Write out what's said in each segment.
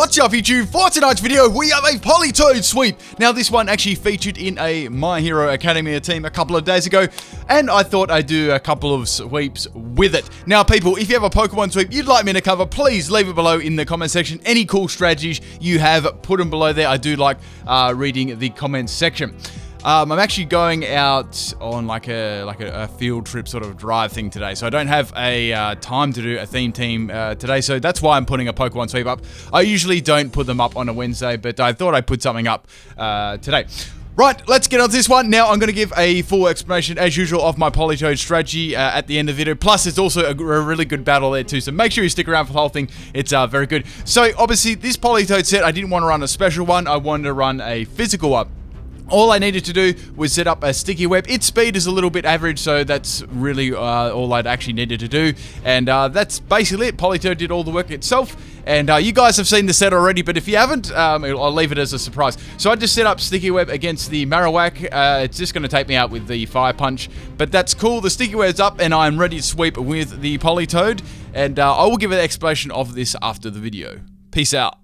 What's up YouTube? For tonight's video, we have a Politoed sweep. Now this one actually featured in a My Hero Academia team a couple of days ago, and I thought I'd do a couple of sweeps with it. Now people, if you have a Pokemon sweep you'd like me to cover, please leave it below in the comment section. Any cool strategies you have, put them below there. I do like reading the comments section. I'm actually going out on like a field trip sort of drive thing today, so I don't have a time to do a theme team today, so that's why I'm putting a Pokemon sweep up. I usually don't put them up on a Wednesday, but I thought I'd put something up today. Right, let's get on to this one. Now, I'm going to give a full explanation, as usual, of my Politoed strategy at the end of the video. Plus, it's also a really good battle there, too. So make sure you stick around for the whole thing. It's very good. So, obviously, this Politoed set, I didn't want to run a special one. I wanted to run a physical one. All I needed to do was set up a sticky web. Its speed is a little bit average, so that's really all I'd actually needed to do. And that's basically it. Politoed did all the work itself. And you guys have seen the set already, but if you haven't, I'll leave it as a surprise. So I just set up sticky web against the Marowak. It's just going to take me out with the Fire Punch, but that's cool. The sticky web's up, and I'm ready to sweep with the Politoed. And I will give an explanation of this after the video. Peace out.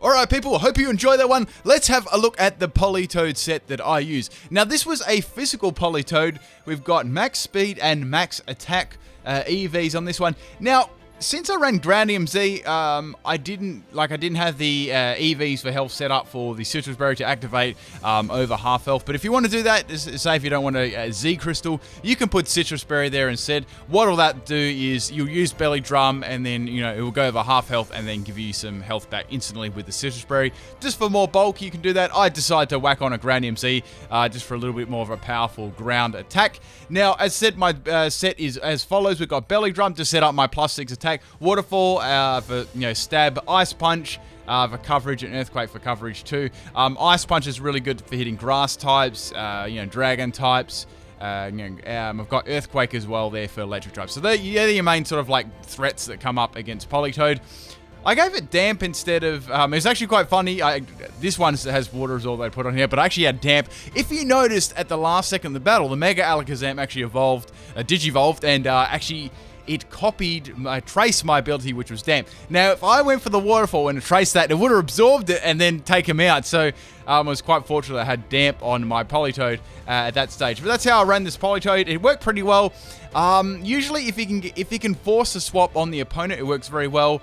Alright people, hope you enjoy that one. Let's have a look at the Politoed set that I use. Now this was a physical Politoed. We've got max speed and max attack EVs on this one. Now, since I ran Ground EMZ, I didn't have the EVs for health set up for the Citrus Berry to activate over half health. But if you want to do that, say if you don't want a Z Crystal, you can put Citrus Berry there instead. What'll that do is you'll use Belly Drum, and then it will go over half health and then give you some health back instantly with the Citrus Berry. Just for more bulk, you can do that. I decided to whack on a Ground EMZ just for a little bit more of a powerful ground attack. Now, as said, my set is as follows. We've got Belly Drum to set up my +6 attack. Waterfall for stab, Ice Punch for coverage, and Earthquake for coverage too. Ice Punch is really good for hitting grass types, dragon types. I've got Earthquake as well there for electric types. So they're your main sort of like threats that come up against Politoed. I gave it Damp instead of, it's actually quite funny, this one has water is all they put on here, but I actually had Damp. If you noticed at the last second of the battle, the Mega Alakazam actually digivolved, and actually it traced my ability, which was Damp. Now, if I went for the Waterfall and traced that, it would have absorbed it and then taken him out. So, I was quite fortunate I had damp on my Politoed at that stage. But that's how I ran this Politoed. It worked pretty well. Usually, if you can force a swap on the opponent, it works very well.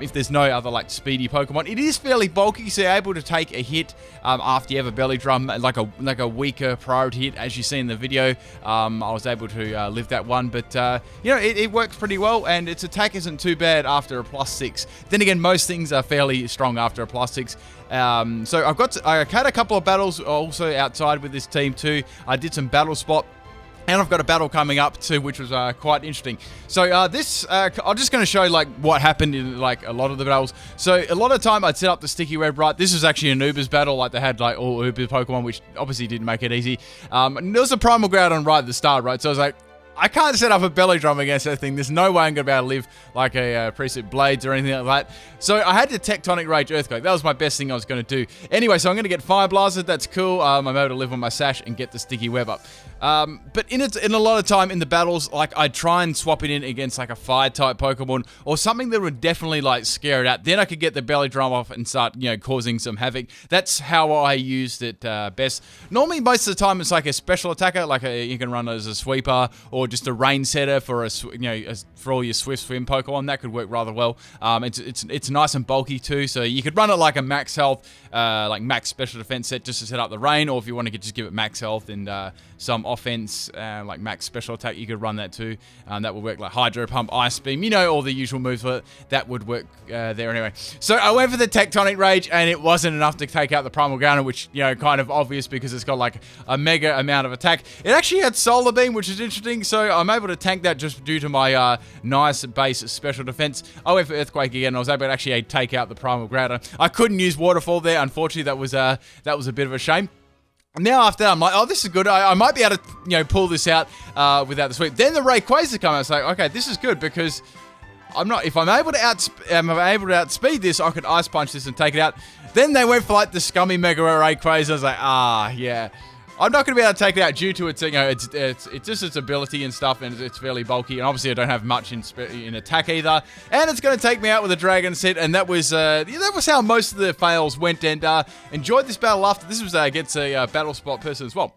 If there's no other like speedy Pokemon, it is fairly bulky, so you're able to take a hit after you have a belly drum, like a weaker priority hit, as you see in the video. I was able to live that one, but you know, it works pretty well, and its attack isn't too bad after a +6. Then again, most things are fairly strong after a +6. So I had a couple of battles also outside with this team too. I did some battle spot. And I've got a battle coming up too, which was quite interesting. So I'm just going to show like what happened in like a lot of the battles. So a lot of the time I'd set up the sticky web right. This was actually an Uber's battle, like they had like all Uber Pokemon, which obviously didn't make it easy. And there was a Primal Groudon right at the start, right? So I was like, I can't set up a belly drum against that thing. There's no way I'm going to be able to live like a Preset Blades or anything like that. So I had to Tectonic Rage Earthquake. That was my best thing I was going to do. Anyway, so I'm going to get Fire Blasted. That's cool. I'm able to live on my Sash and get the Sticky Web up. But in a lot of time in the battles, like I'd try and swap it in against like a Fire type Pokemon or something that would definitely like scare it out. Then I could get the belly drum off and start, you know, causing some havoc. That's how I used it best. Normally, most of the time, it's like a special attacker, like you can run it as a sweeper or just a rain setter for for all your Swift Swim Pokemon. That could work rather well. It's nice and bulky too, so you could run it like a max health, like max special defense set just to set up the rain, or if you want to just give it max health and some offense, like max special attack, you could run that too. That would work like Hydro Pump, Ice Beam, you know, all the usual moves for it. That would work there anyway. So I went for the Tectonic Rage, and it wasn't enough to take out the Primal Groudon, which, you know, kind of obvious because it's got like a mega amount of attack. It actually had Solar Beam, which is interesting, so I'm able to tank that just due to my nice base special defense. I went for Earthquake again, and I was able to actually take out the Primal Groudon. I couldn't use Waterfall there, unfortunately. That was a bit of a shame. Now after that, I'm like, oh, this is good. I might be able to, you know, pull this out without the sweep. Then the Rayquaza come out. It's like, okay, this is good because if I'm able to outspeed this, I could Ice Punch this and take it out. Then they went for like the scummy Mega Rayquaza. I was like, yeah. I'm not going to be able to take it out due to its, you know, it's just its ability and stuff, and it's fairly bulky, and obviously I don't have much in attack either, and it's going to take me out with a Dragon set, and that was how most of the fails went, and enjoyed this battle after. This was against a battle spot person as well.